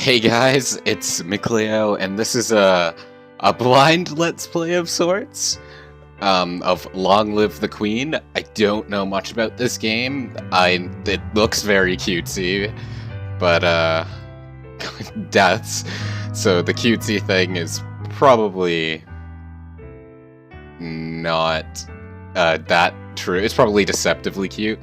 Hey guys, it's Mikleo, and this is a blind Let's Play of sorts, of Long Live the Queen. I don't know much about this game. It looks very cutesy, but deaths. So the cutesy thing is probably not that true. It's probably deceptively cute.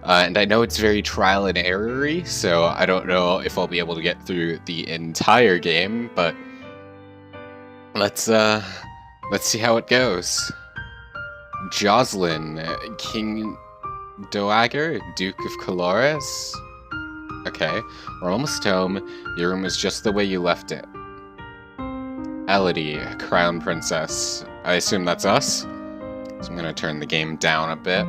And I know it's very trial and error-y, so I don't know if I'll be able to get through the entire game, but let's see how it goes. Jocelyn, King Doager, Duke of Colores. Okay, we're almost home. Your room is just the way you left it. Elodie, Crown Princess. I assume that's us? So I'm gonna turn the game down a bit.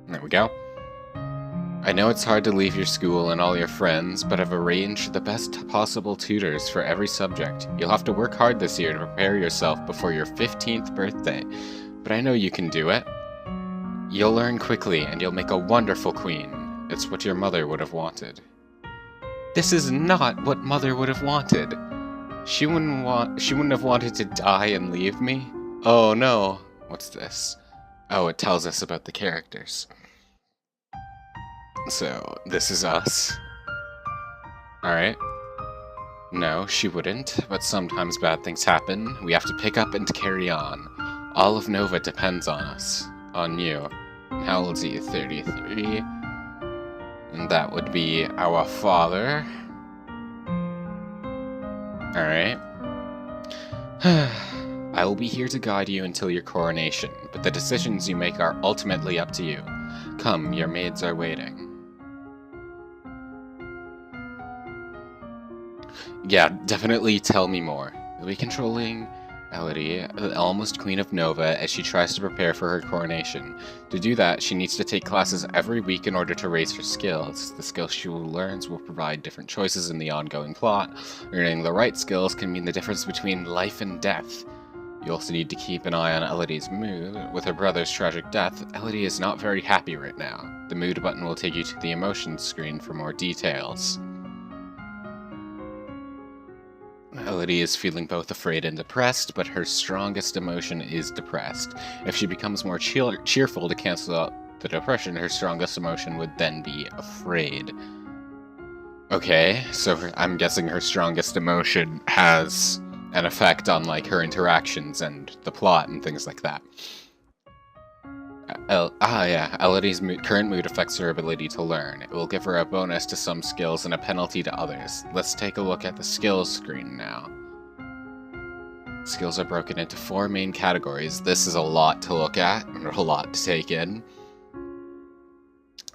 There we go. I know it's hard to leave your school and all your friends, but I've arranged the best possible tutors for every subject. You'll have to work hard this year to prepare yourself before your 15th birthday, but I know you can do it. You'll learn quickly, and you'll make a wonderful queen. It's what your mother would have wanted. This is not what Mother would have wanted. She wouldn't have wanted to die and leave me. Oh no. What's this? Oh, it tells us about the characters. So, this is us. Alright. No, she wouldn't, but sometimes bad things happen. We have to pick up and carry on. All of Nova depends on us. On you. How old is he? 33. And that would be our father. Alright. I will be here to guide you until your coronation, but the decisions you make are ultimately up to you. Come, your maids are waiting. Yeah, definitely tell me more. You'll be controlling Elodie, the almost Queen of Nova, as she tries to prepare for her coronation. To do that, she needs to take classes every week in order to raise her skills. The skills she learns will provide different choices in the ongoing plot. Learning the right skills can mean the difference between life and death. You also need to keep an eye on Elodie's mood. With her brother's tragic death, Elodie is not very happy right now. The mood button will take you to the emotions screen for more details. Elodie is feeling both afraid and depressed, but her strongest emotion is depressed. If she becomes more cheerful to cancel out the depression, her strongest emotion would then be afraid. Okay, so I'm guessing her strongest emotion has an effect on, like, her interactions and the plot and things like that. Yeah, Elodie's current mood affects her ability to learn. It will give her a bonus to some skills and a penalty to others. Let's take a look at the skills screen now. Skills are broken into 4 main categories. This is a lot to look at, and a lot to take in.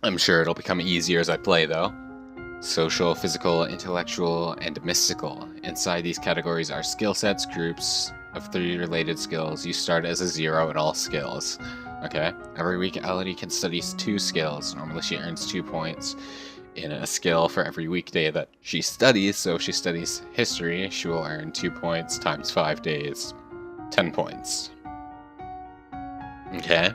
I'm sure it'll become easier as I play, though. Social, physical, intellectual, and mystical. Inside these categories are skill sets, groups of 3 related skills. You start as a 0 in all skills. Okay, every week Elodie can study 2 skills. Normally she earns 2 points in a skill for every weekday that she studies, so if she studies history, she will earn 2 points times 5 days, 10 points. Okay.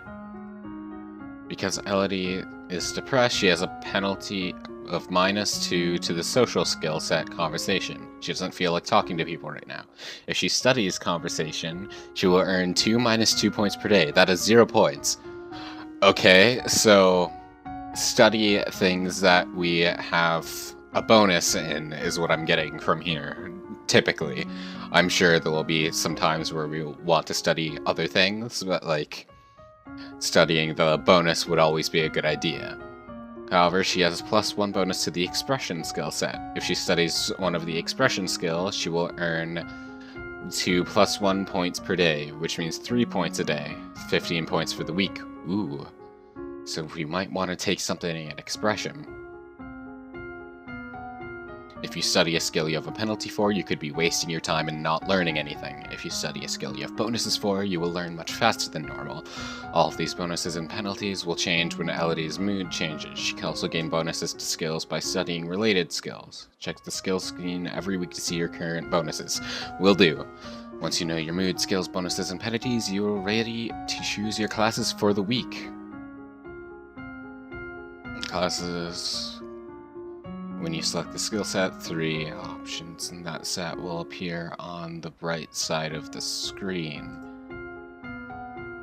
Because Elodie is depressed, she has a penalty of -2 to the social skill set conversation. She doesn't feel like talking to people right now. If she studies conversation, she will earn 2 -2 points per day. That is 0 points. Okay, so study things that we have a bonus in is what I'm getting from here, typically. I'm sure there will be some times where we want to study other things, but, like, studying the bonus would always be a good idea. However, she has a +1 bonus to the expression skill set. If she studies one of the expression skills, she will earn 2 +1 points per day, which means 3 points a day. 15 points for the week. Ooh. So we might want to take something in expression. If you study a skill you have a penalty for, you could be wasting your time and not learning anything. If you study a skill you have bonuses for, you will learn much faster than normal. All of these bonuses and penalties will change when Elodie's mood changes. She can also gain bonuses to skills by studying related skills. Check the skills screen every week to see your current bonuses. Will do. Once you know your mood, skills, bonuses, and penalties, you are ready to choose your classes for the week. Classes. When you select the skill set, 3 options in that set will appear on the right side of the screen.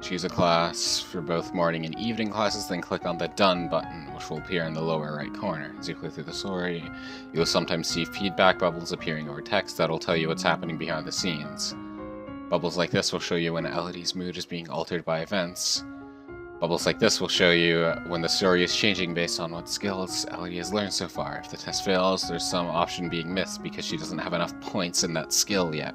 Choose a class for both morning and evening classes, then click on the Done button, which will appear in the lower right corner. As you click through the story, you'll sometimes see feedback bubbles appearing over text that'll tell you what's happening behind the scenes. Bubbles like this will show you when Elodie's mood is being altered by events. Bubbles like this will show you when the story is changing based on what skills Elodie has learned so far. If the test fails, there's some option being missed because she doesn't have enough points in that skill yet.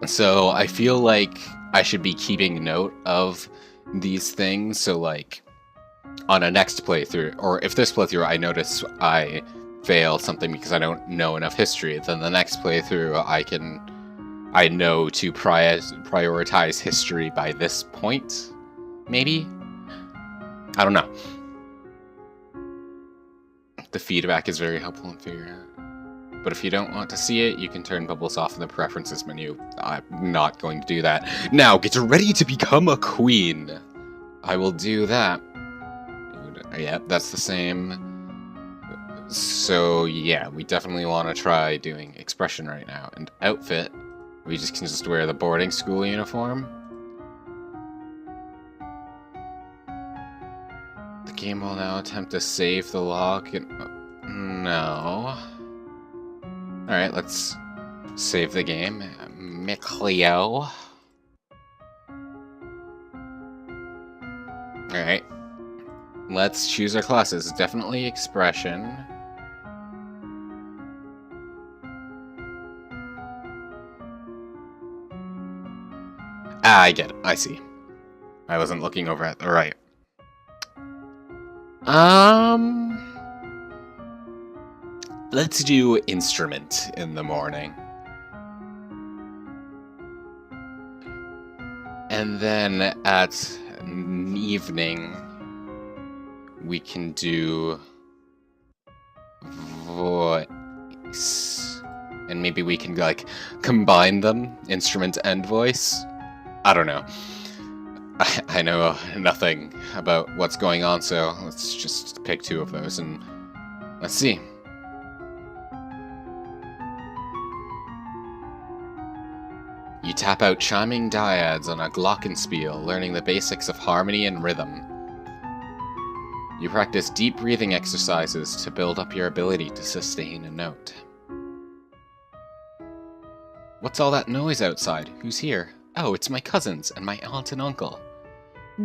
So I feel like I should be keeping note of these things, so like on a next playthrough, or if this playthrough I notice I failed something because I don't know enough history, then the next playthrough I know to prioritize history by this point, maybe? I don't know. The feedback is very helpful in figuring out. But if you don't want to see it, you can turn bubbles off in the preferences menu. I'm not going to do that. Now, get ready to become a queen! I will do that. Yep, that's the same. So, yeah, we definitely want to try doing expression right now. And outfit. We can just wear the boarding school uniform. The game will now attempt to save the log. No. Alright, let's save the game. Micleo. Alright. Let's choose our classes. Definitely expression. Ah, I get it. I see. I wasn't looking over at the right. Let's do instrument in the morning. And then at evening, we can do voice. And maybe we can, like, combine them, instrument and voice. I don't know. I know nothing about what's going on, so let's just pick 2 of those and let's see. You tap out chiming dyads on a glockenspiel, learning the basics of harmony and rhythm. You practice deep breathing exercises to build up your ability to sustain a note. What's all that noise outside? Who's here? Oh, it's my cousins and my aunt and uncle.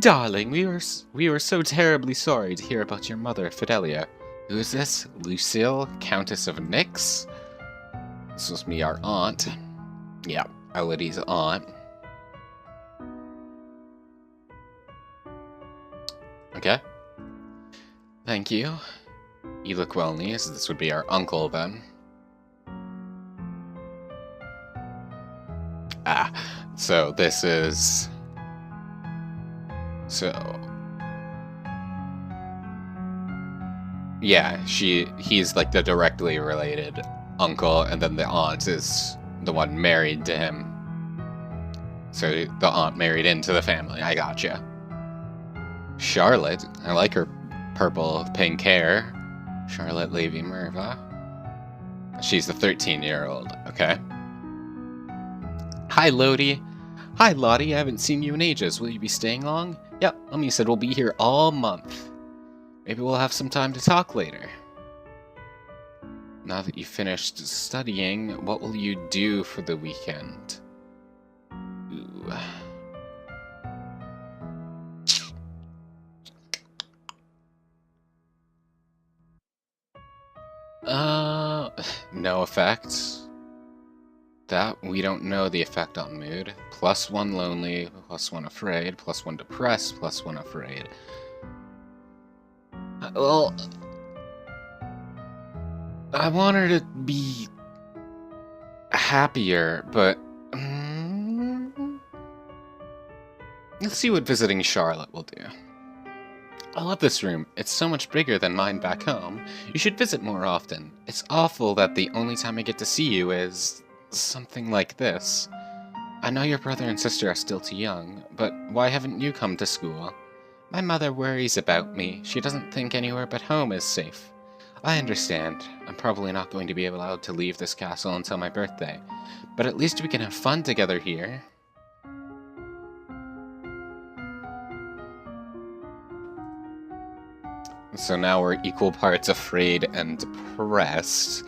Darling, we were so terribly sorry to hear about your mother, Fidelia. Who is this? Lucille, Countess of Nyx? This was me, our aunt. Yeah, Elodie's aunt. Okay. Thank you. You look well, niece. This would be our uncle, then. Ah, so this is... So... Yeah, he's like the directly related uncle, and then the aunt is the one married to him. So the aunt married into the family, I gotcha. Charlotte, I like her purple pink hair. Charlotte Levy Merva. She's the 13-year-old, okay. Hi, Lottie. Hi, Lottie, I haven't seen you in ages. Will you be staying long? Yep, Mummy said we'll be here all month. Maybe we'll have some time to talk later. Now that you've finished studying, what will you do for the weekend? Ooh. No effect. That, we don't know the effect on mood. +1 lonely, +1 afraid, +1 depressed, +1 afraid. Well, I want her to be happier, but let's see what visiting Charlotte will do. I love this room. It's so much bigger than mine back home. You should visit more often. It's awful that the only time I get to see you is something like this. I know your brother and sister are still too young, but why haven't you come to school? My mother worries about me. She doesn't think anywhere but home is safe. I understand. I'm probably not going to be allowed to leave this castle until my birthday. But at least we can have fun together here. So now we're equal parts afraid and depressed.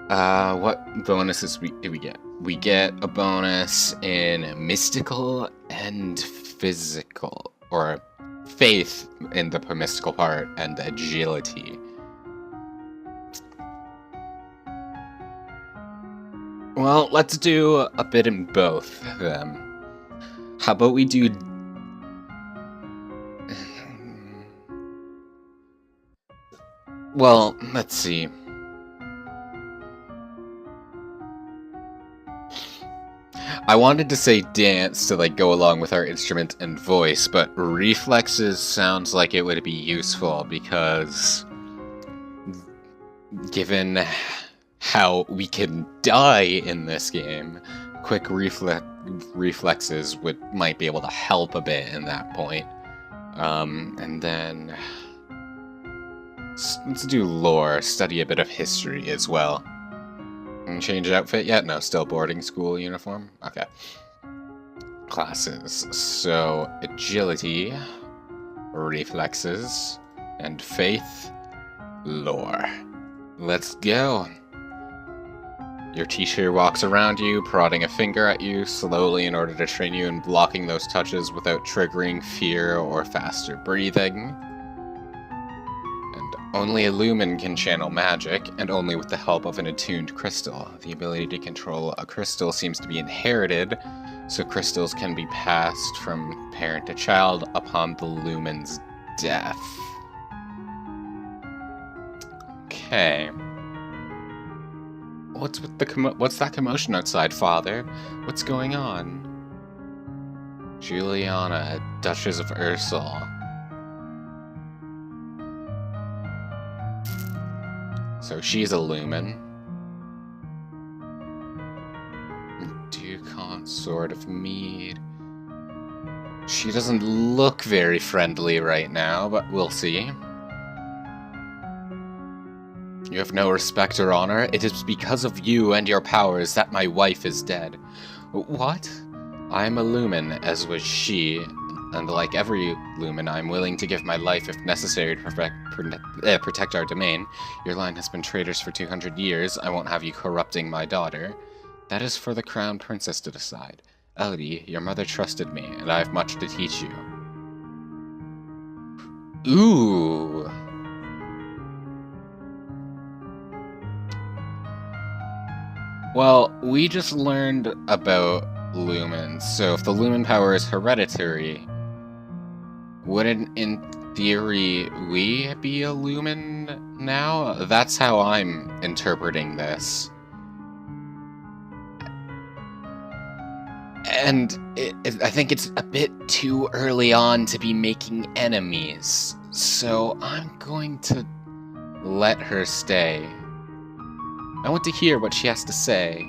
What bonuses do we get? We get a bonus in mystical and physical, or faith in the mystical part, and agility. Well, let's do a bit in both of them. How about we do... Well, let's see. I wanted to say dance to like go along with our instrument and voice, but reflexes sounds like it would be useful because given how we can die in this game, quick reflexes might be able to help a bit in that point. And then let's do lore, study a bit of history as well. Change outfit yet? No, still boarding school uniform? Okay. Classes. So, agility, reflexes, and faith, lore. Let's go. Your teacher walks around you, prodding a finger at you slowly in order to train you in blocking those touches without triggering fear or faster breathing. Only a lumen can channel magic, and only with the help of an attuned crystal. The ability to control a crystal seems to be inherited, so crystals can be passed from parent to child upon the lumen's death. Okay. What's that commotion outside, Father? What's going on? Juliana, Duchess of Ursel. So she's a lumen. Due consort of Mead. She doesn't look very friendly right now, but we'll see. You have no respect or honor. It is because of you and your powers that my wife is dead. What? I am a lumen, as was she, and like every lumen, I am willing to give my life if necessary to protect our domain. Your line has been traitors for 200 years. I won't have you corrupting my daughter. That is for the crown princess to decide. Elodie, your mother trusted me, and I have much to teach you. Ooh. Well, we just learned about lumens, so if the lumen power is hereditary, wouldn't, in theory, we be a lumen now? That's how I'm interpreting this. And I think it's a bit too early on to be making enemies, so I'm going to let her stay. I want to hear what she has to say.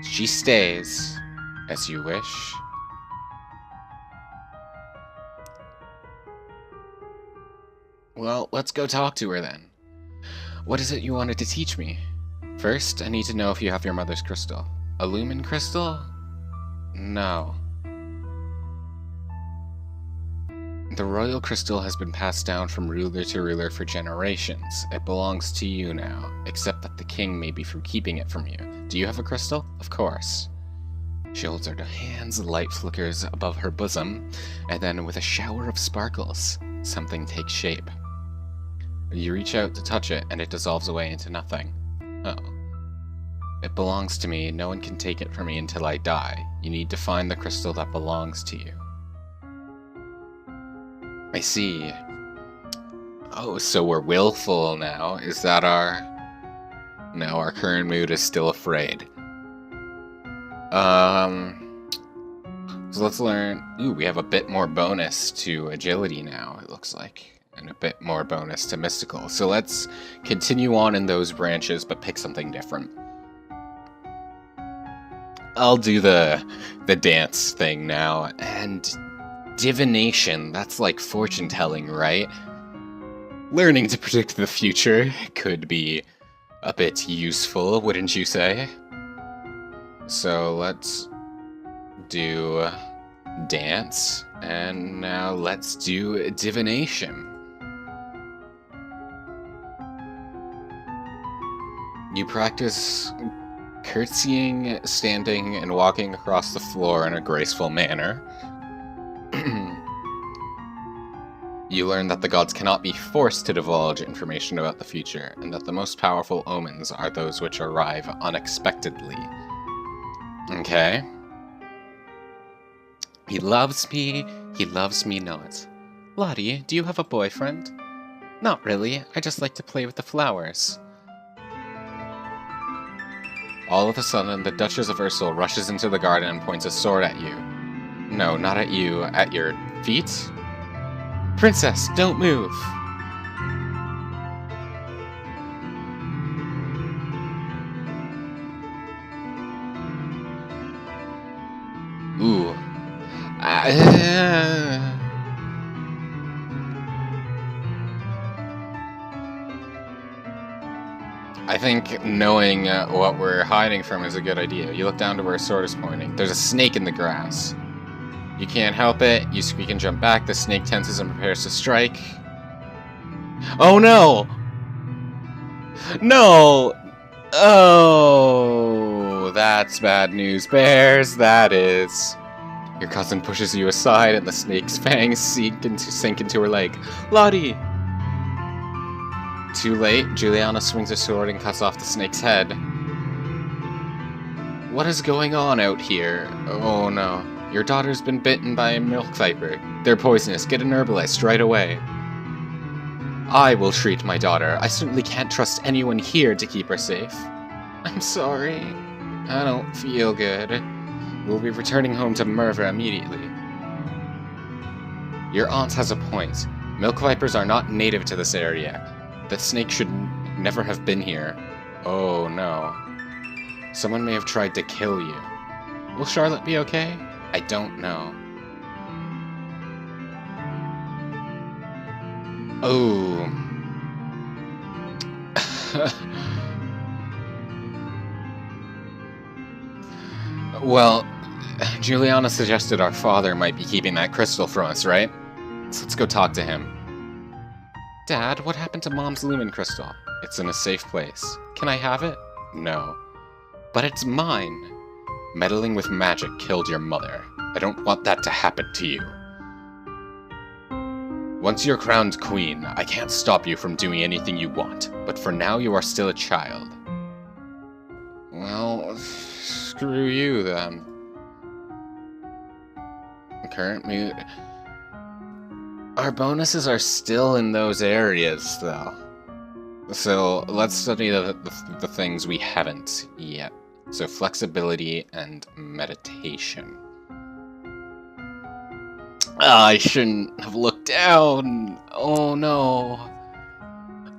She stays, as you wish. Well, let's go talk to her then. What is it you wanted to teach me? First, I need to know if you have your mother's crystal. A lumen crystal? No. The royal crystal has been passed down from ruler to ruler for generations. It belongs to you now, except that the king may be from keeping it from you. Do you have a crystal? Of course. She holds her hands, light flickers above her bosom, and then with a shower of sparkles, something takes shape. You reach out to touch it, and it dissolves away into nothing. Oh. It belongs to me. No one can take it from me until I die. You need to find the crystal that belongs to you. I see. Oh, so we're willful now. Is that our... No, our current mood is still afraid. So let's learn... Ooh, we have a bit more bonus to agility now, it looks like. And a bit more bonus to mystical. So let's continue on in those branches, but pick something different. I'll do the dance thing now, and Divination, that's like fortune telling, right? Learning to predict the future could be a bit useful, wouldn't you say? So let's do dance, and now let's do divination. You practice curtsying, standing, and walking across the floor in a graceful manner. You learn that the gods cannot be forced to divulge information about the future, and that the most powerful omens are those which arrive unexpectedly. Okay. He loves me not. Lottie, do you have a boyfriend? Not really, I just like to play with the flowers. All of a sudden, the Duchess of Ursul rushes into the garden and points a sword at you. No, not at you, at your feet? Princess, don't move! Ooh. I think knowing what we're hiding from is a good idea. You look down to where a sword is pointing. There's a snake in the grass. You can't help it. You squeak and jump back. The snake tenses and prepares to strike. Oh no! No! Oh, that's bad news, bears. That is. Your cousin pushes you aside, and the snake's fangs sink into her leg. Lottie! Too late, Juliana swings her sword and cuts off the snake's head. What is going on out here? Oh no. Your daughter's been bitten by a milk viper. They're poisonous. Get an herbalist right away. I will treat my daughter. I certainly can't trust anyone here to keep her safe. I'm sorry. I don't feel good. We'll be returning home to Merva immediately. Your aunt has a point. Milk vipers are not native to this area. The snake should never have been here. Oh no. Someone may have tried to kill you. Will Charlotte be okay? I don't know. Oh. Well, Juliana suggested our father might be keeping that crystal from us, right? So let's go talk to him. Dad, what happened to Mom's lumen crystal? It's in a safe place. Can I have it? No. But it's mine. Meddling with magic killed your mother. I don't want that to happen to you. Once you're crowned queen, I can't stop you from doing anything you want, but for now you are still a child. Well, screw you then. Currently, our bonuses are still in those areas, though. So let's study the things we haven't yet. So flexibility and meditation. I shouldn't have looked down. Oh no.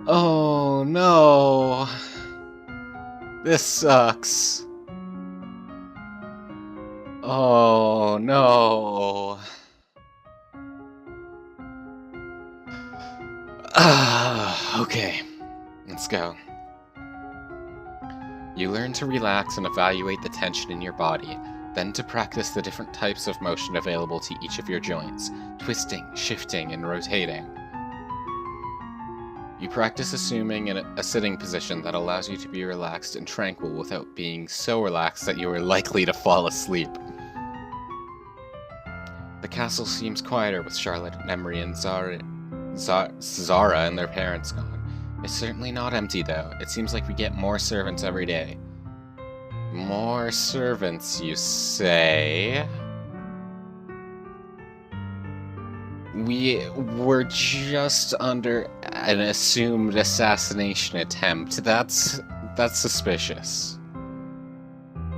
Oh no. This sucks. Oh no. Okay. Let's go. You learn to relax and evaluate the tension in your body, then to practice the different types of motion available to each of your joints, twisting, shifting, and rotating. You practice assuming a sitting position that allows you to be relaxed and tranquil without being so relaxed that you are likely to fall asleep. The castle seems quieter with Charlotte and Emery and Zara and their parents gone. It's certainly not empty, though. It seems like we get more servants every day. More servants, you say? We were just under an assumed assassination attempt. That's suspicious.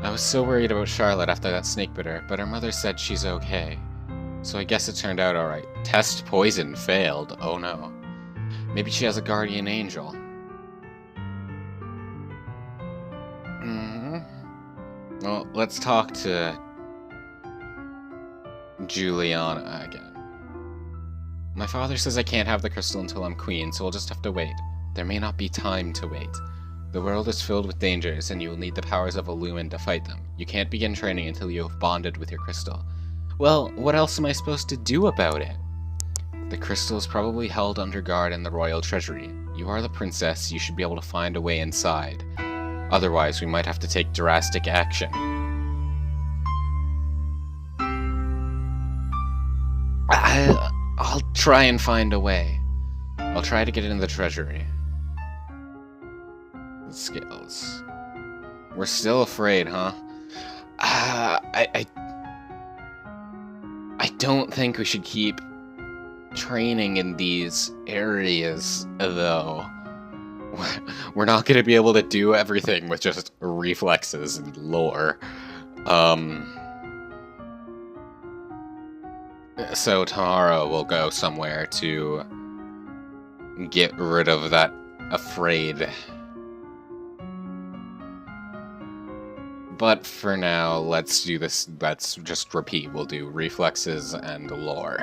I was so worried about Charlotte after that snake bit her, but her mother said she's okay. So I guess it turned out alright. Test poison failed. Oh no. Maybe she has a guardian angel. Well, let's talk to Juliana again. My father says I can't have the crystal until I'm queen, so we'll just have to wait. There may not be time to wait. The world is filled with dangers, and you will need the powers of a lumen to fight them. You can't begin training until you have bonded with your crystal. Well, what else am I supposed to do about it? The crystal is probably held under guard in the royal treasury. You are the princess, you should be able to find a way inside. Otherwise, we might have to take drastic action. I'll try and find a way. I'll try to get it in the treasury. Skills. We're still afraid, huh? I don't think we should keep training in these areas, though. We're not going to be able to do everything with just reflexes and lore. So tomorrow we'll go somewhere to get rid of that afraid. But for now, let's do this. Let's just repeat. We'll do reflexes and lore.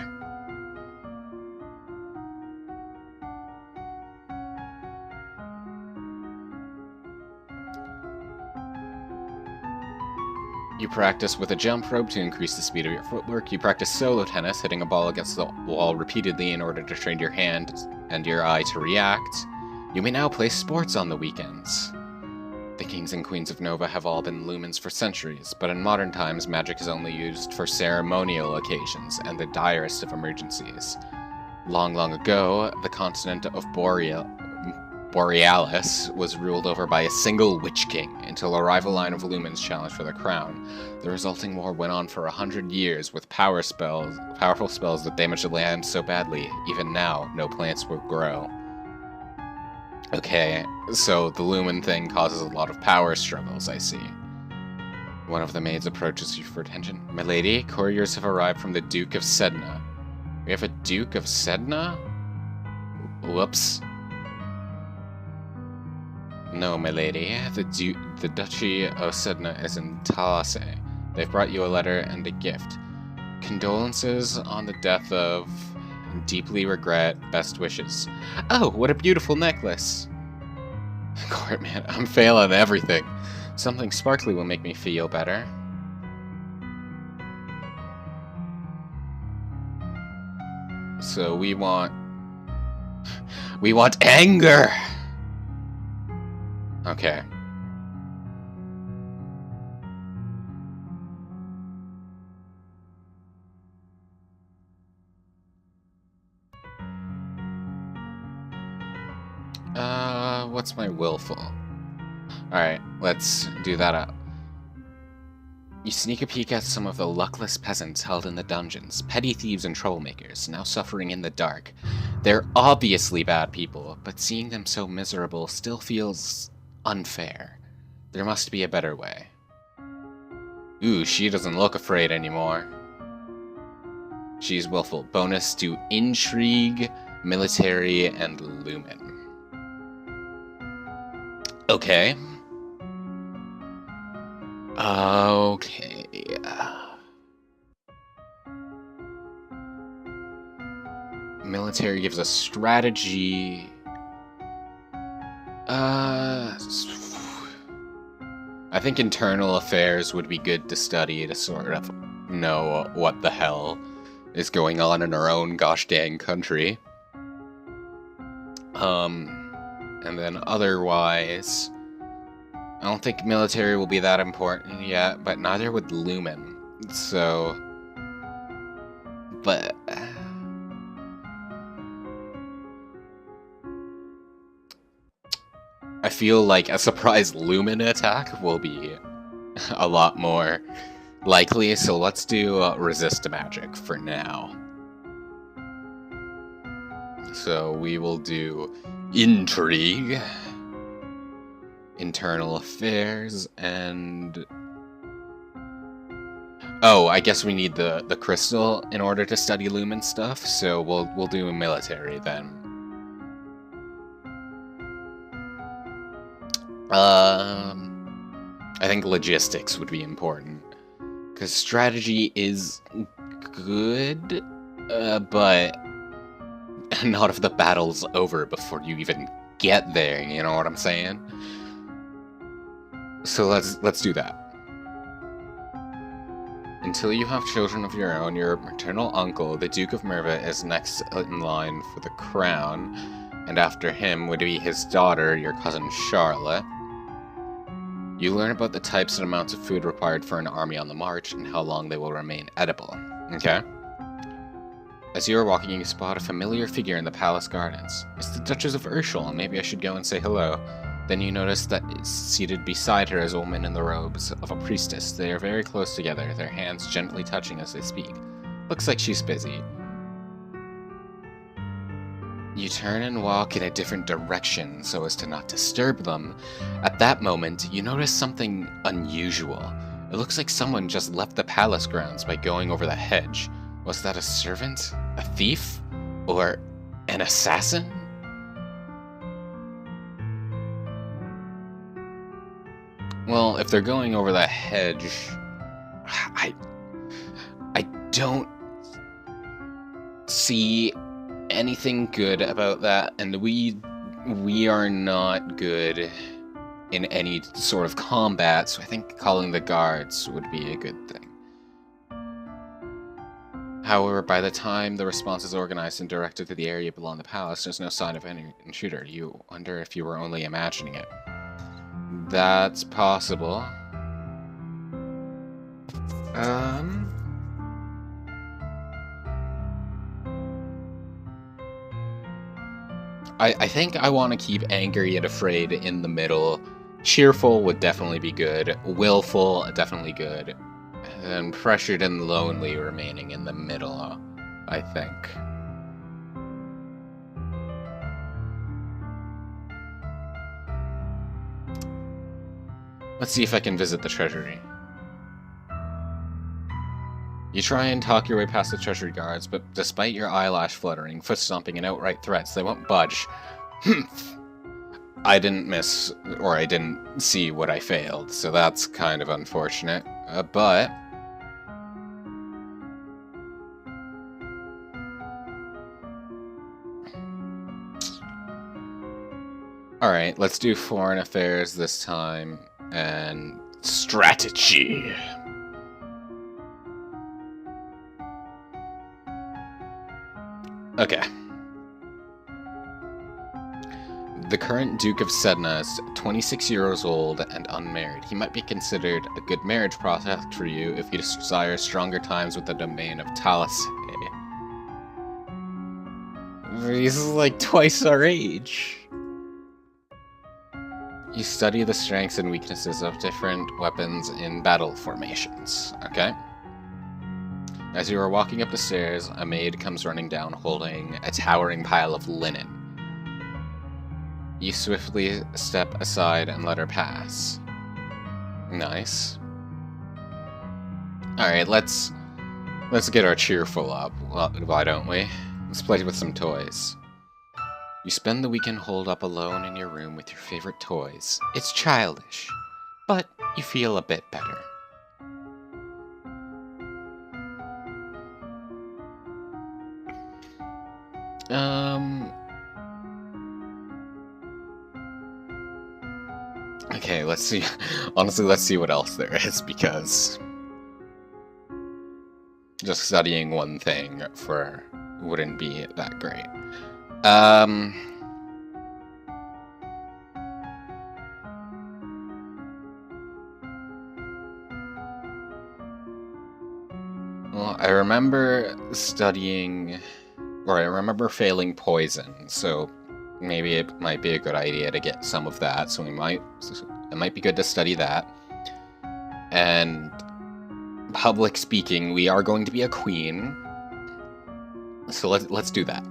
You practice with a jump rope to increase the speed of your footwork. You practice solo tennis, hitting a ball against the wall repeatedly in order to train your hand and your eye to react. You may now play sports on the weekends. The kings and queens of Nova have all been lumens for centuries, but in modern times, magic is only used for ceremonial occasions and the direst of emergencies. Long, long ago, the continent of Borealis was ruled over by a single Witch King until a rival line of lumens challenged for the crown. The resulting war went on for 100 years with powerful spells that damaged the land so badly, even now, no plants will grow. Okay, so the lumen thing causes a lot of power struggles, I see. One of the maids approaches you for attention. Milady, couriers have arrived from the Duke of Sedna. We have a Duke of Sedna? Whoops. No, milady. The Duchy of Sedna is in Talase. They've brought you a letter and a gift. Condolences on the death of... Deeply regret. Best wishes. Oh, what a beautiful necklace! Courtman, I'm failing everything. Something sparkly will make me feel better. So we want anger! Okay. What's my willful? Alright, let's do that up. You sneak a peek at some of the luckless peasants held in the dungeons, petty thieves and troublemakers, now suffering in the dark. They're obviously bad people, but seeing them so miserable still feels unfair. There must be a better way. Ooh, she doesn't look afraid anymore. She's willful. Bonus to Intrigue, Military, and Lumen. Okay. Okay. Military gives us strategy. I think internal affairs would be good to study to sort of know what the hell is going on in our own gosh dang country. And then otherwise, I don't think military will be that important yet, but neither would Lumen. So, but I feel like a surprise Lumen attack will be a lot more likely, so let's do resist magic for now. So we will do Intrigue, Internal Affairs, and... Oh, I guess we need the crystal in order to study Lumen stuff, so we'll do a military then. I think logistics would be important, because strategy is good, but not if the battle's over before you even get there, you know what I'm saying? So let's do that. Until you have children of your own, your maternal uncle, the Duke of Merva, is next in line for the crown, and after him would be his daughter, your cousin Charlotte. You learn about the types and amounts of food required for an army on the march, and how long they will remain edible. Okay? As you are walking, you spot a familiar figure in the palace gardens. It's the Duchess of Urshel, maybe I should go and say hello. Then you notice that seated beside her is a woman in the robes of a priestess. They are very close together, their hands gently touching as they speak. Looks like she's busy. You turn and walk in a different direction so as to not disturb them. At that moment, you notice something unusual. It looks like someone just left the palace grounds by going over the hedge. Was that a servant? A thief? Or an assassin? Well, if they're going over the hedge, I don't see anything good about that, and we are not good in any sort of combat, so I think calling the guards would be a good thing. However, by the time the response is organized and directed to the area below the palace, there's no sign of any intruder. You wonder if you were only imagining it. That's possible. I think I want to keep angry and afraid in the middle. Cheerful would definitely be good. Willful, definitely good. And pressured and lonely remaining in the middle, I think. Let's see if I can visit the treasury. You try and talk your way past the treasury guards, but despite your eyelash fluttering, foot stomping, and outright threats, they won't budge. I didn't miss, or I didn't see what I failed, so that's kind of unfortunate. But alright, let's do foreign affairs this time, and strategy. Okay. The current Duke of Sedna is 26 years old and unmarried. He might be considered a good marriage prospect for you if you desire stronger times with the domain of Talus. He's like twice our age. You study the strengths and weaknesses of different weapons in battle formations, okay? As you are walking up the stairs, a maid comes running down holding a towering pile of linen. You swiftly step aside and let her pass. Nice. Alright, let's get our cheerful up, why don't we? Let's play with some toys. You spend the weekend holed up alone in your room with your favorite toys. It's childish, but you feel a bit better. Okay, let's see. Honestly, let's see what else there is, because just studying one thing wouldn't be that great. Well, I remember studying, or I remember failing poison, so maybe it might be a good idea to get some of that, so it might be good to study that. And public speaking, we are going to be a queen, so let's do that.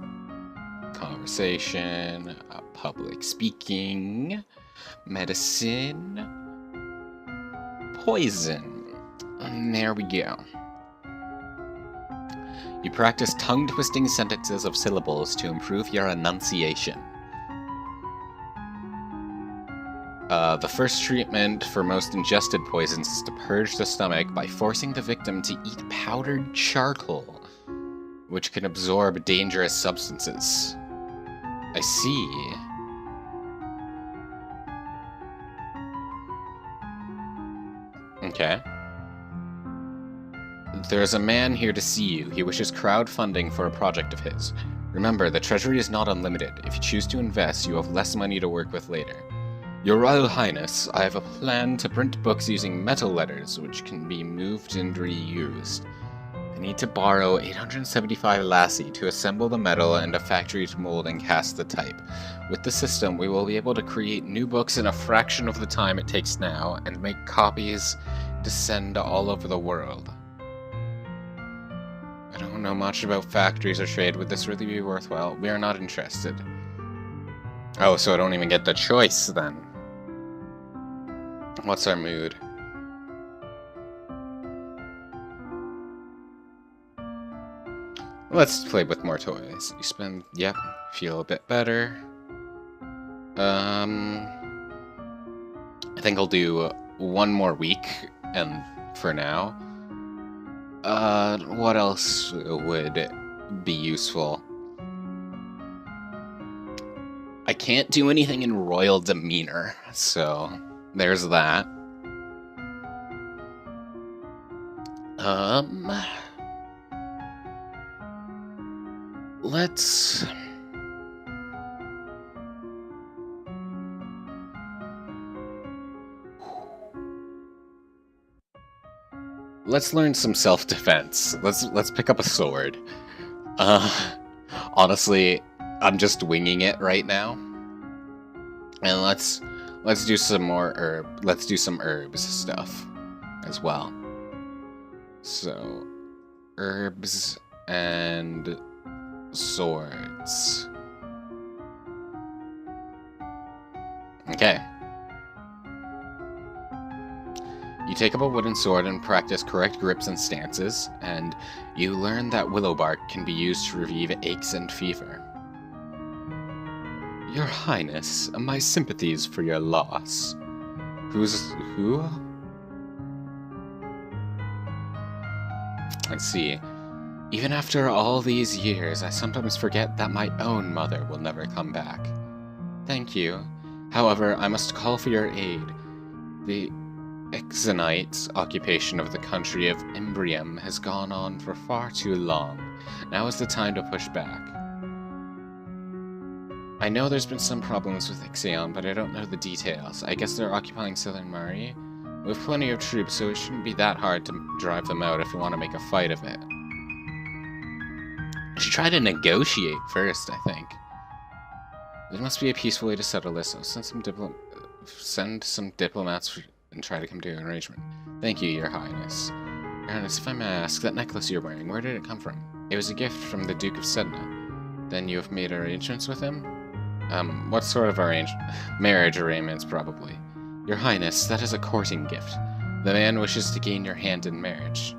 Conversation, public speaking, medicine, poison, and there we go. You practice tongue-twisting sentences of syllables to improve your enunciation. The first treatment for most ingested poisons is to purge the stomach by forcing the victim to eat powdered charcoal, which can absorb dangerous substances. I see. Okay. There is a man here to see you. He wishes crowdfunding for a project of his. Remember, the treasury is not unlimited. If you choose to invest, you have less money to work with later. Your Royal Highness, I have a plan to print books using metal letters, which can be moved and reused. I need to borrow 875 lassie to assemble the metal and a factory to mold and cast the type. With the system, we will be able to create new books in a fraction of the time it takes now, and make copies to send all over the world. I don't know much about factories or trade. Would this really be worthwhile? We are not interested. Oh, so I don't even get the choice, then. What's our mood? Let's play with more toys. You spend... Yep. Feel a bit better. I think I'll do one more week, and for now. What else would be useful? I can't do anything in royal demeanor, so there's that. Let's learn some self-defense. Let's pick up a sword. Honestly, I'm just winging it right now. And let's do some more let's do some herbs stuff as well. So, herbs and swords. Okay. You take up a wooden sword and practice correct grips and stances, and you learn that willow bark can be used to relieve aches and fever. Your Highness, my sympathies for your loss. Who? Let's see. Even after all these years, I sometimes forget that my own mother will never come back. Thank you. However, I must call for your aid. The Exonite occupation of the country of Imbrium has gone on for far too long. Now is the time to push back. I know there's been some problems with Ixion, but I don't know the details. I guess they're occupying Southern Mari. We have plenty of troops, so it shouldn't be that hard to drive them out if we want to make a fight of it. I should try to negotiate first, I think. There must be a peaceful way to settle this. I'll send some diplomats and try to come to an arrangement. Thank you, Your Highness. Your Highness, if I may ask, that necklace you're wearing, where did it come from? It was a gift from the Duke of Sedna. Then you have made arrangements with him? What sort of marriage arrangements, probably. Your Highness, that is a courting gift. The man wishes to gain your hand in marriage.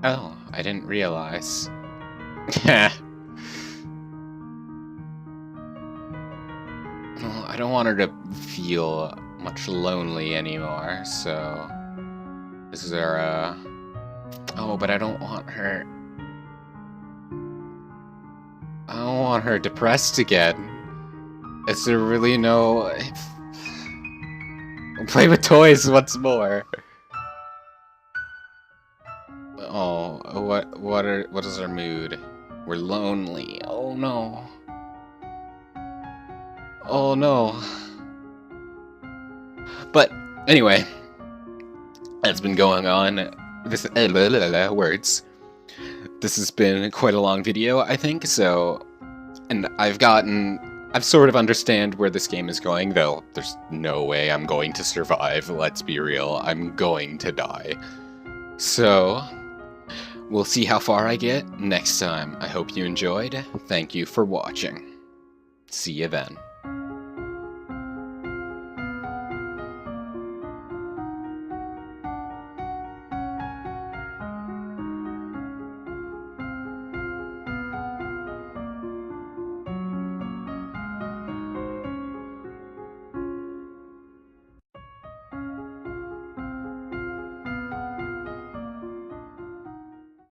Oh, I didn't realize. Well, I don't want her to feel much lonely anymore, so... Is there a... Oh, but I don't want her... I don't want her depressed again. Is there really no... I'll play with toys once more. Oh, what is our mood? We're lonely. Oh no. Oh no. But anyway, that's been going on. This words. This has been quite a long video, I think. So, and I've sort of understand where this game is going, though there's no way I'm going to survive. Let's be real. I'm going to die. So, we'll see how far I get next time. I hope you enjoyed. Thank you for watching. See you then.